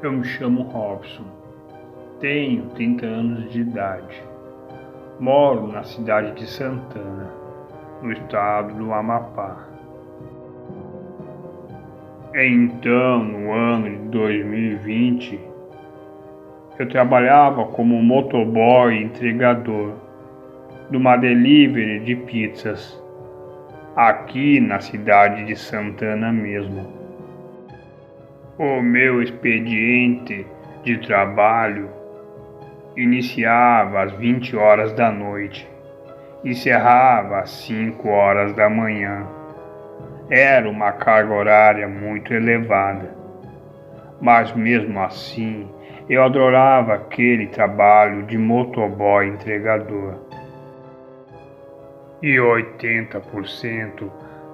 Eu me chamo Robson, tenho 30 anos de idade, moro na cidade de Santana, no estado do Amapá. Então, no ano de 2020, eu trabalhava como motoboy entregador de uma delivery de pizzas, aqui na cidade de Santana mesmo. O meu expediente de trabalho iniciava às 20 horas da noite e encerrava às 5 horas da manhã. Era uma carga horária muito elevada, mas mesmo assim eu adorava aquele trabalho de motoboy entregador. E 80%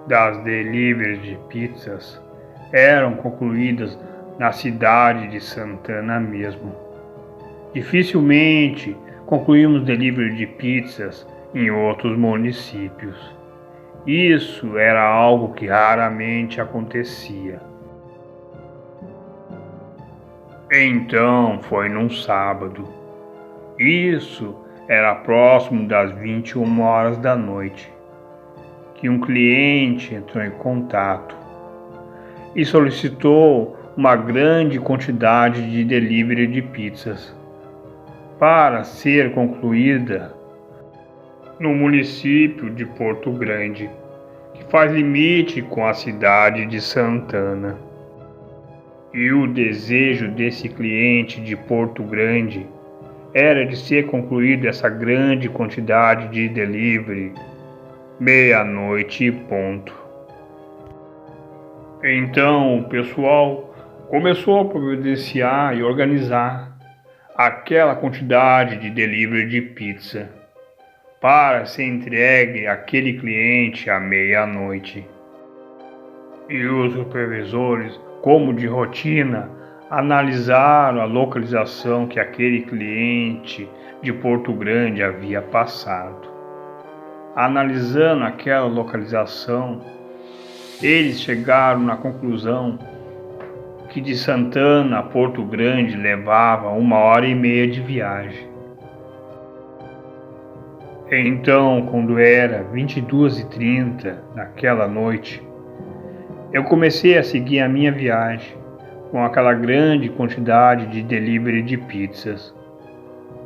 das deliveries de pizzas eram concluídas na cidade de Santana mesmo. Dificilmente concluímos delivery de pizzas em outros municípios. Isso era algo que raramente acontecia. Então foi num sábado. Isso era próximo das 21 horas da noite, que um cliente entrou em contato e solicitou uma grande quantidade de delivery de pizzas para ser concluída no município de Porto Grande, que faz limite com a cidade de Santana. E o desejo desse cliente de Porto Grande era de ser concluída essa grande quantidade de delivery, meia-noite e ponto. Então o pessoal começou a providenciar e organizar aquela quantidade de delivery de pizza para ser entregue àquele cliente à meia-noite. E os supervisores, como de rotina, analisaram a localização que aquele cliente de Porto Grande havia passado. Analisando aquela localização, eles chegaram na conclusão que de Santana a Porto Grande levava 1h30 de viagem. Então, quando era 22h30 naquela noite, eu comecei a seguir a minha viagem com aquela grande quantidade de delivery de pizzas,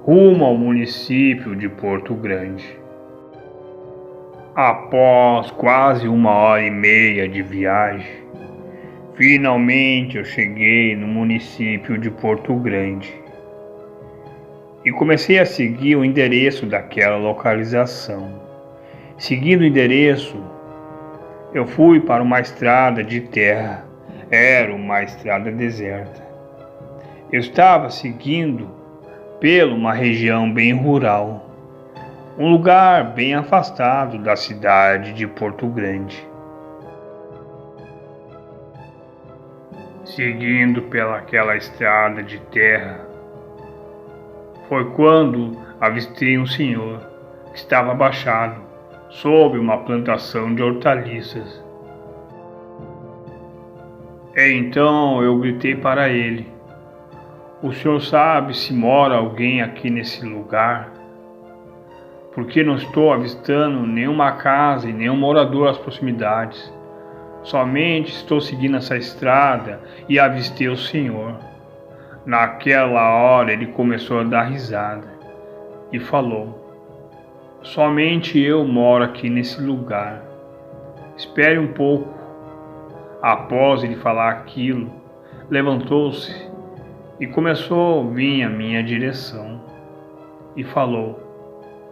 rumo ao município de Porto Grande. Após quase 1h30 de viagem, finalmente eu cheguei no município de Porto Grande e comecei a seguir o endereço daquela localização. Seguindo o endereço, eu fui para uma estrada de terra. Era uma estrada deserta. Eu estava seguindo pela uma região bem rural, um lugar bem afastado da cidade de Porto Grande. Seguindo pelaquela estrada de terra, foi quando avistei um senhor que estava abaixado sob uma plantação de hortaliças. Então eu gritei para ele: "O senhor sabe se mora alguém aqui nesse lugar? Porque não estou avistando nenhuma casa e nenhum morador às proximidades. Somente estou seguindo essa estrada e avistei o senhor." Naquela hora ele começou a dar risada e falou: "Somente eu moro aqui nesse lugar. Espere um pouco." Após ele falar aquilo, levantou-se e começou a vir à minha direção e falou: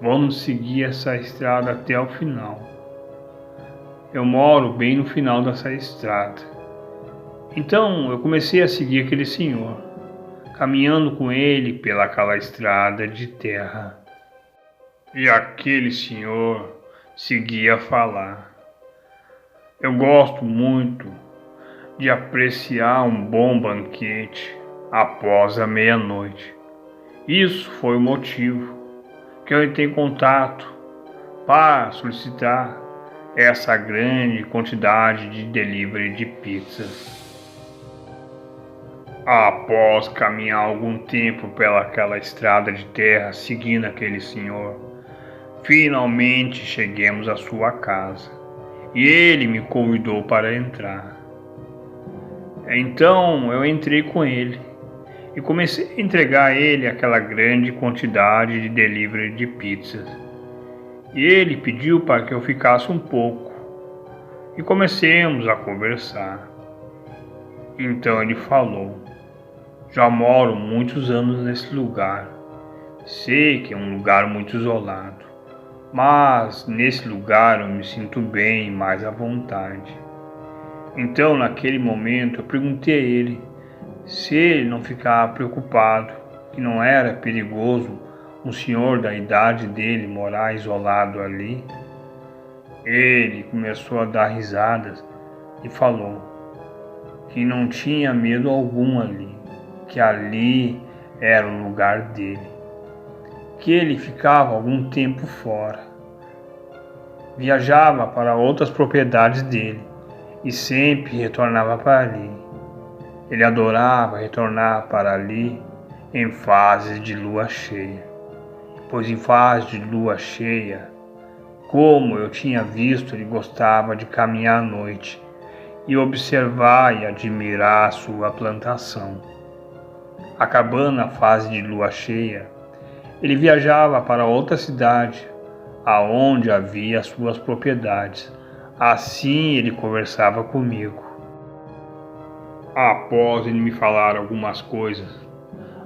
"Vamos seguir essa estrada até o final. Eu moro bem no final dessa estrada." Então eu comecei a seguir aquele senhor, caminhando com ele pelaquela estrada de terra. E aquele senhor seguia a falar: "Eu gosto muito de apreciar um bom banquete após a meia-noite. Isso foi o motivo que eu entrei em contato para solicitar essa grande quantidade de delivery de pizzas." Após caminhar algum tempo pelaquela estrada de terra seguindo aquele senhor, finalmente cheguemos à sua casa e ele me convidou para entrar. Então eu entrei com ele e comecei a entregar a ele aquela grande quantidade de delivery de pizzas. E ele pediu para que eu ficasse um pouco e comecemos a conversar. Então ele falou: já moro muitos anos nesse lugar. Sei que é um lugar muito isolado, mas nesse lugar eu me sinto bem e mais à vontade. Então, naquele momento, eu perguntei a ele se ele não ficava preocupado, que não era perigoso um senhor da idade dele morar isolado ali. Ele começou a dar risadas e falou que não tinha medo algum ali, que ali era o lugar dele, que ele ficava algum tempo fora, viajava para outras propriedades dele e sempre retornava para ali. Ele adorava retornar para ali em fases de lua cheia, pois em fases de lua cheia, como eu tinha visto, ele gostava de caminhar à noite e observar e admirar a sua plantação. Acabando a fase de lua cheia, ele viajava para outra cidade, aonde havia suas propriedades. Assim ele conversava comigo. Após ele me falar algumas coisas,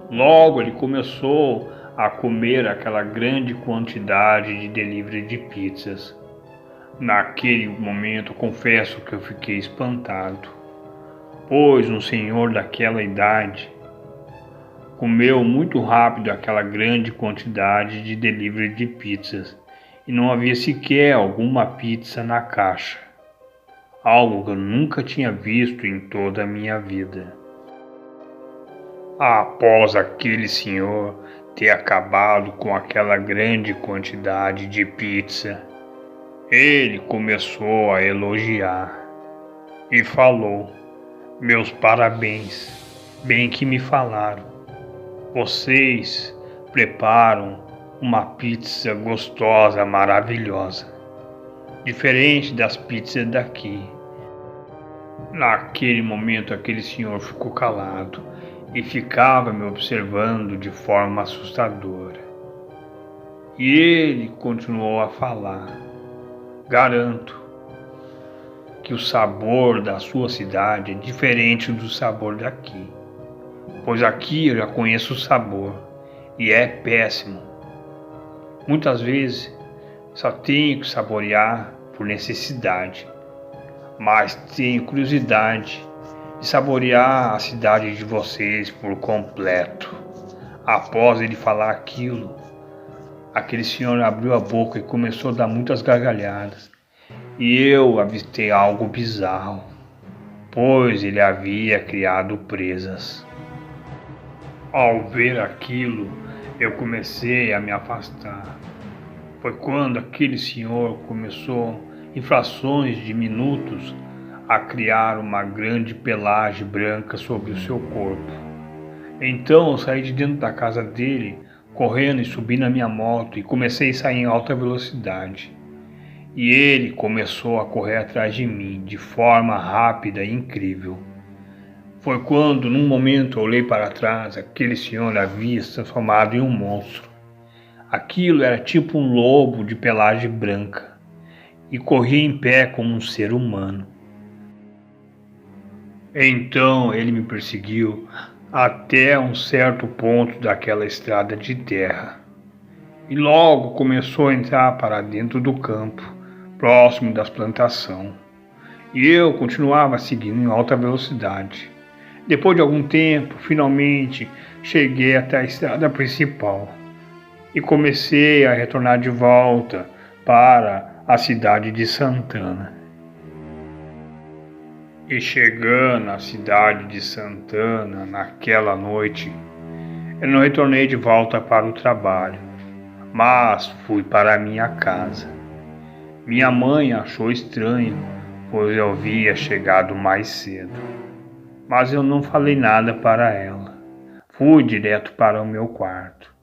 logo ele começou a comer aquela grande quantidade de delivery de pizzas. Naquele momento, confesso que eu fiquei espantado, pois um senhor daquela idade comeu muito rápido aquela grande quantidade de delivery de pizzas e não havia sequer alguma pizza na caixa, algo que eu nunca tinha visto em toda a minha vida. Após aquele senhor ter acabado com aquela grande quantidade de pizza, ele começou a elogiar e falou: meus parabéns, bem que me falaram. Vocês preparam uma pizza gostosa, maravilhosa, diferente das pizzas daqui. Naquele momento, aquele senhor ficou calado e ficava me observando de forma assustadora. E ele continuou a falar: garanto que o sabor da sua cidade é diferente do sabor daqui, pois aqui eu já conheço o sabor e é péssimo. Muitas vezes só tenho que saborear por necessidade, mas tenho curiosidade de saborear a cidade de vocês por completo. Após ele falar aquilo, aquele senhor abriu a boca e começou a dar muitas gargalhadas, e eu avistei algo bizarro, pois ele havia criado presas. Ao ver aquilo, eu comecei a me afastar. Foi quando aquele senhor começou, em frações de minutos, a criar uma grande pelagem branca sobre o seu corpo. Então eu saí de dentro da casa dele, correndo e subi na minha moto e comecei a sair em alta velocidade. E ele começou a correr atrás de mim de forma rápida e incrível. Foi quando, num momento, eu olhei para trás, aquele senhor havia se transformado em um monstro. Aquilo era tipo um lobo de pelagem branca e corria em pé como um ser humano. Então ele me perseguiu até um certo ponto daquela estrada de terra e logo começou a entrar para dentro do campo, próximo das plantações. E eu continuava seguindo em alta velocidade. Depois de algum tempo, finalmente cheguei até a estrada principal e comecei a retornar de volta para a cidade de Santana. E chegando à cidade de Santana naquela noite, eu não retornei de volta para o trabalho, mas fui para a minha casa. Minha mãe achou estranho, pois eu havia chegado mais cedo. mas eu não falei nada para ela. Fui direto para o meu quarto.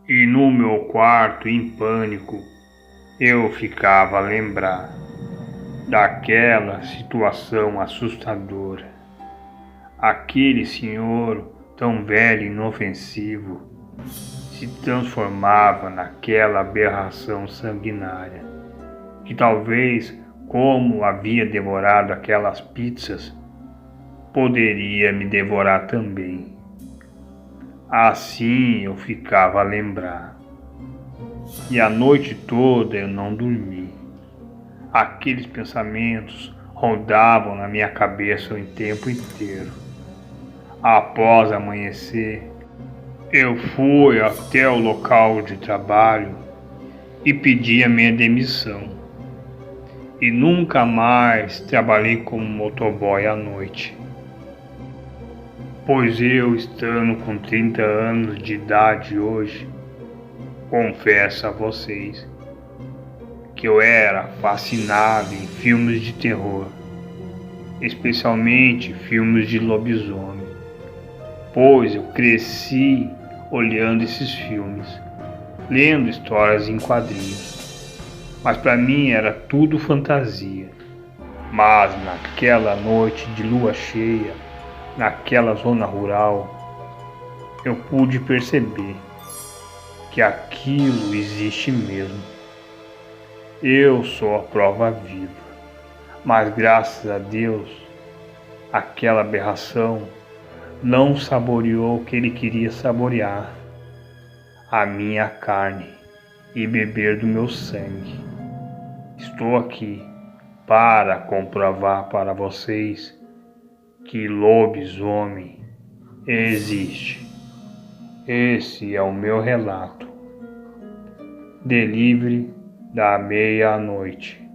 E no meu quarto, em pânico, eu ficava a lembrar daquela situação assustadora. Aquele senhor tão velho e inofensivo se transformava naquela aberração sanguinária, que talvez, como havia devorado aquelas pizzas, poderia me devorar também. Assim eu ficava a lembrar. E a noite toda eu não dormi. Aqueles pensamentos rondavam na minha cabeça o tempo inteiro. Após amanhecer, eu fui até o local de trabalho e pedi a minha demissão. E nunca mais trabalhei como motoboy à noite. Pois eu, estando com 30 anos de idade hoje, confesso a vocês que eu era fascinado em filmes de terror, especialmente filmes de lobisomem, pois eu cresci olhando esses filmes, lendo histórias em quadrinhos, mas para mim era tudo fantasia. Mas naquela noite de lua cheia, naquela zona rural, eu pude perceber que aquilo existe mesmo. Eu sou a prova viva, mas graças a Deus, aquela aberração não saboreou o que ele queria saborear, a minha carne e beber do meu sangue. Estou aqui para comprovar para vocês que lobisomem existe. Esse é o meu relato. Delivery da meia-noite.